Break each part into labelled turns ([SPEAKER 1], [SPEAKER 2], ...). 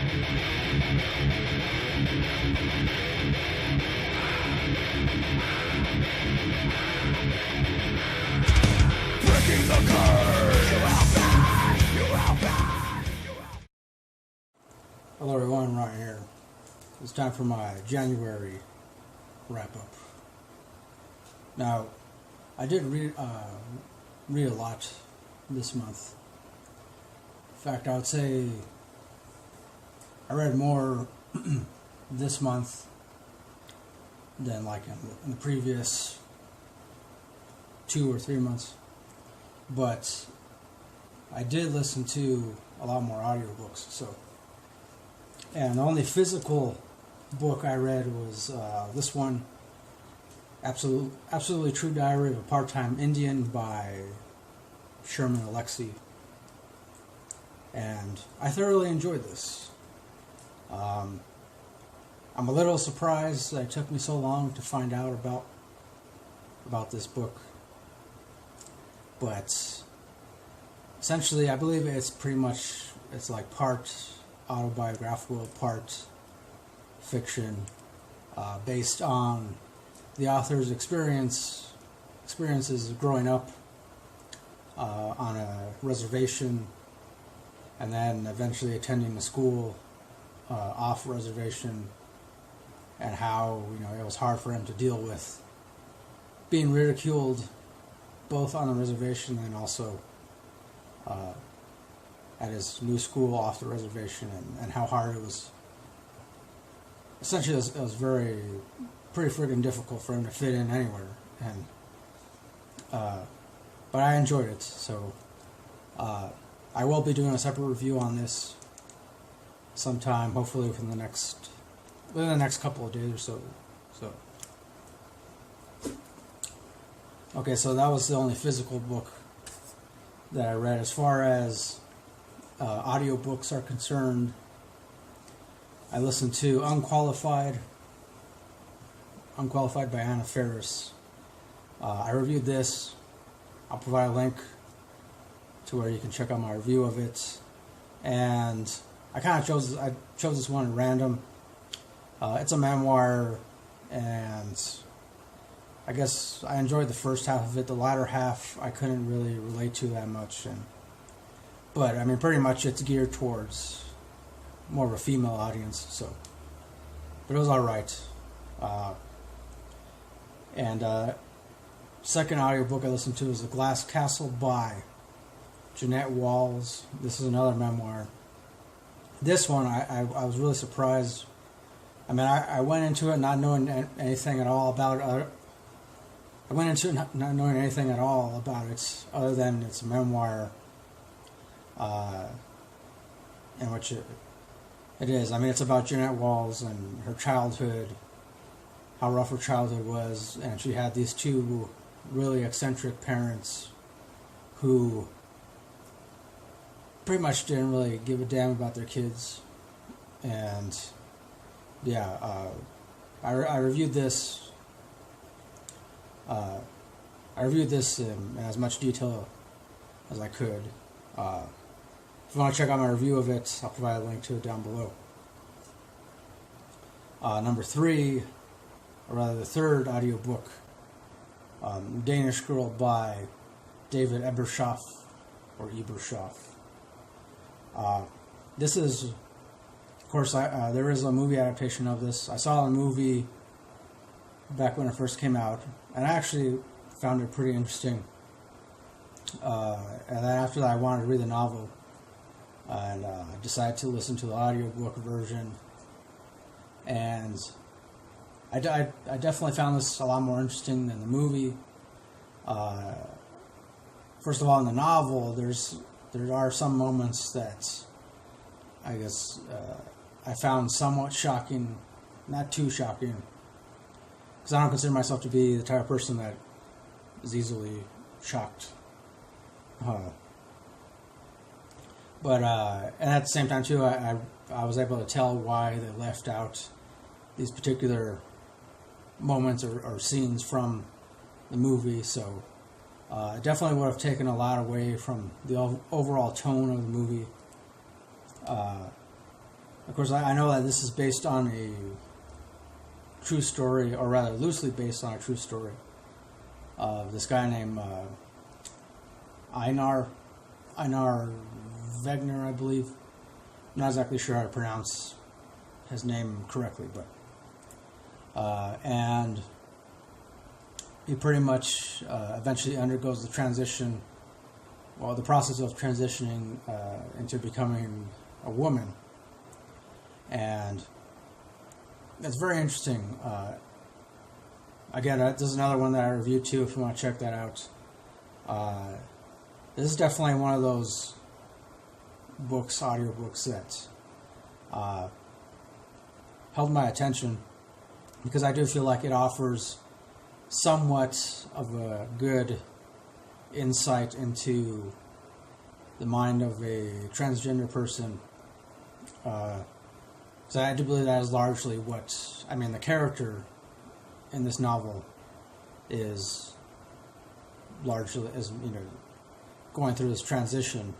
[SPEAKER 1] Hello everyone, right here. It's time for my January wrap-up. Now, I did read a lot this month. In fact, I would say I read more this month than like in the previous 2 or 3 months. But I did listen to a lot more audiobooks, and the only physical book I read was this one, Absolutely True Diary of a Part-Time Indian by Sherman Alexie. And I thoroughly enjoyed this. I'm a little surprised that it took me so long to find out about this book. But essentially, I believe it's like part autobiographical, part fiction, based on the author's experiences growing up on a reservation, and then eventually attending a school off reservation, and how it was hard for him to deal with being ridiculed both on the reservation and also at his new school off the reservation, and how hard it was. Essentially, it was pretty friggin' difficult for him to fit in anywhere, and but I enjoyed it. So I will be doing a separate review on this sometime, hopefully within the next couple of days or so. Okay, so that was the only physical book that I read. As far as audiobooks are concerned, I listened to Unqualified by Anna Faris. I reviewed this. I'll provide a link to where you can check out my review of it. And I chose this one at random. It's a memoir, and I guess I enjoyed the first half of it. The latter half I couldn't really relate to that much, but I mean, pretty much it's geared towards more of a female audience. But it was all right. And second audiobook I listened to is The Glass Castle by Jeannette Walls. This is another memoir. This one I was really surprised. I mean, I went into it not knowing anything at all about it. I went into it not knowing anything at all about it, other than it's a memoir, in which it is. I mean, it's about Jeannette Walls and her childhood, how rough her childhood was, and she had these two really eccentric parents who pretty much didn't really give a damn about their kids. And yeah, I reviewed this. I reviewed this in as much detail as I could. If you want to check out my review of it, I'll provide a link to it down below. Number 3, or rather the third audiobook, Danish Girl by David Ebershoff, or Ebershoff. This is, of course, there is a movie adaptation of this. I saw the movie back when it first came out, and I actually found it pretty interesting. And then after that, I wanted to read the novel, and I decided to listen to the audiobook version. And I definitely found this a lot more interesting than the movie. First of all, in the novel, there are some moments that I guess I found somewhat shocking, not too shocking, because I don't consider myself to be the type of person that is easily shocked. But and at the same time too, I was able to tell why they left out these particular moments or scenes from the movie. So it definitely would have taken a lot away from the overall tone of the movie. Of course, I know that this is based on a true story, or rather loosely based on a true story of this guy named Einar Wegner, I believe. I'm not exactly sure how to pronounce his name correctly, but and he pretty much eventually undergoes the transition, the process of transitioning into becoming a woman. And it's very interesting. Again, this is another one that I reviewed too, if you want to check that out. This is definitely one of those audiobooks that held my attention, because I do feel like it offers somewhat of a good insight into the mind of a transgender person. So I do believe that is largely the character in this novel is largely, going through this transition.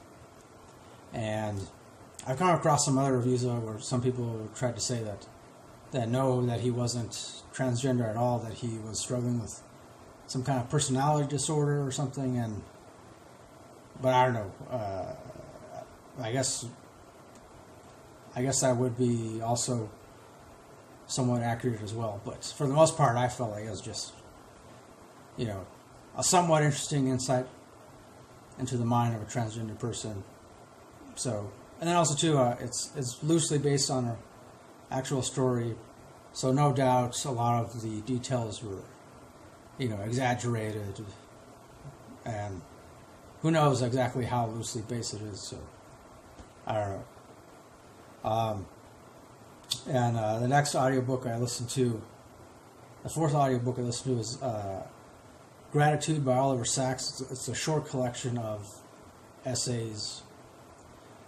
[SPEAKER 1] And I've come across some other reviews where some people tried to say that no, that he wasn't transgender at all, that he was struggling with some kind of personality disorder or something. But I don't know. I guess that would be also somewhat accurate as well. But for the most part, I felt like it was just, a somewhat interesting insight into the mind of a transgender person. So, and then also too, it's loosely based on an actual story. So no doubt a lot of the details were, exaggerated. And who knows exactly how loosely based it is. So, I don't know. And the next audiobook I listened to, the fourth audiobook I listened to, is Gratitude by Oliver Sacks. It's a short collection of essays.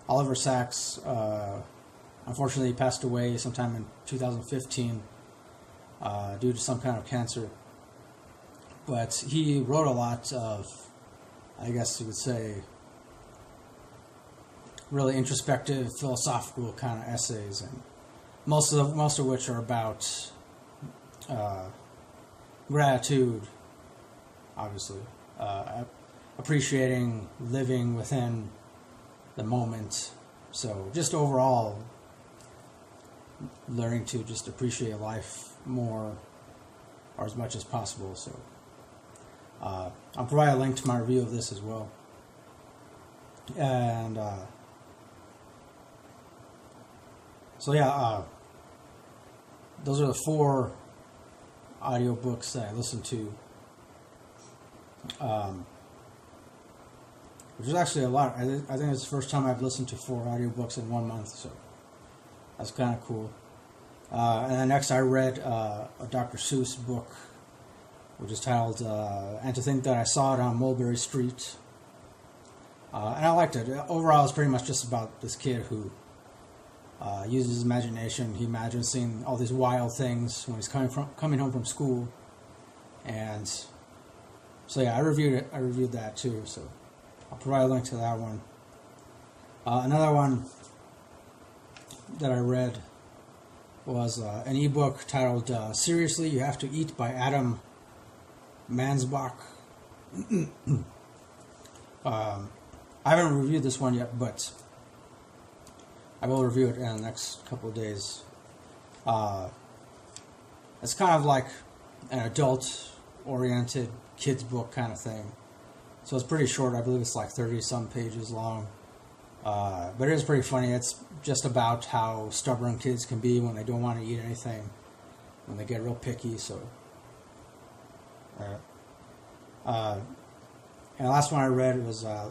[SPEAKER 1] Oliver Sacks, unfortunately, passed away sometime in 2015 due to some kind of cancer. But he wrote a lot of, I guess you would say, really introspective, philosophical kind of essays, and most of which are about gratitude, obviously, appreciating living within the moment. So just overall, learning to just appreciate life more, or as much as possible. So I'll provide a link to my review of this as well. And so yeah, those are the 4 audiobooks that I listened to, which is actually a lot. I think it's the first time I've listened to 4 audiobooks in 1 month, so that's kind of cool. And then next I read a Dr. Seuss book, which is titled And to Think That I Saw It on Mulberry Street. And I liked it. Overall, it's pretty much just about this kid who uses his imagination. He imagines seeing all these wild things when he's coming home from school. And so yeah, I reviewed that too, so I'll provide a link to that one. Another one that I read was an ebook titled Seriously, You Have to Eat by Adam Mansbach. I haven't reviewed this one yet, but I will review it in the next couple of days. It's kind of like an adult-oriented kids book kind of thing. So it's pretty short. I believe it's like 30-some pages long. But it is pretty funny. It's just about how stubborn kids can be when they don't want to eat anything, when they get real picky. So, and the last one I read was a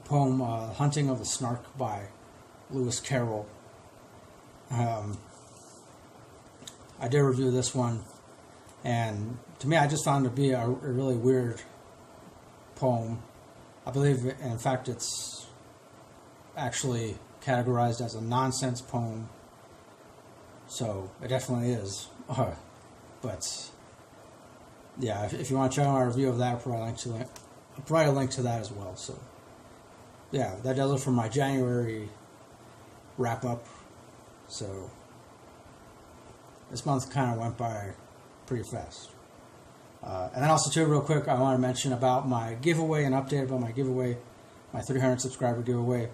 [SPEAKER 1] poem, Hunting of the Snark by Lewis Carroll. I did review this one, and to me, I just found it to be a really weird poem. I believe, in fact, it's actually categorized as a nonsense poem, so it definitely is. But yeah, if you want to check out my review of that, I'll provide a link to that as well. So yeah, that does it for my January wrap up. So this month kind of went by pretty fast. And then also too, real quick, I want to mention about my giveaway, an update about my giveaway, my 300 subscriber giveaway.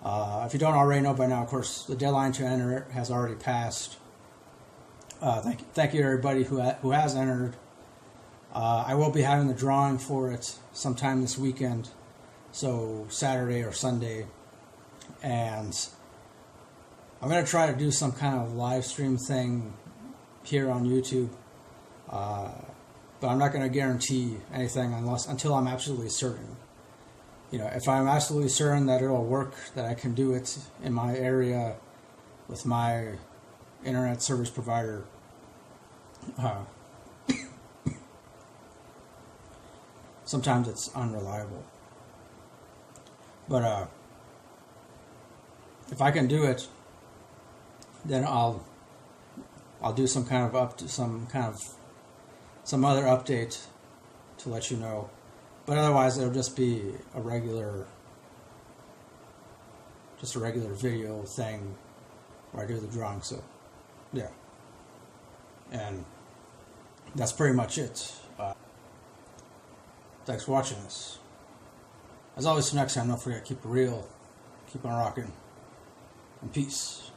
[SPEAKER 1] If you don't already know by now, of course, the deadline to enter it has already passed. Thank you to everybody who has entered. I will be having the drawing for it sometime this weekend, so Saturday or Sunday, and I'm going to try to do some kind of live stream thing here on YouTube. But I'm not going to guarantee anything until I'm absolutely certain. If I'm absolutely certain that it'll work, that I can do it in my area with my internet service provider, sometimes it's unreliable. But if I can do it, then I'll do some other update to let you know. But otherwise, it'll just be a regular video thing where I do the drawing. So, yeah. And that's pretty much it. Thanks for watching this. As always, till next time, don't forget, keep it real, keep on rocking, and peace.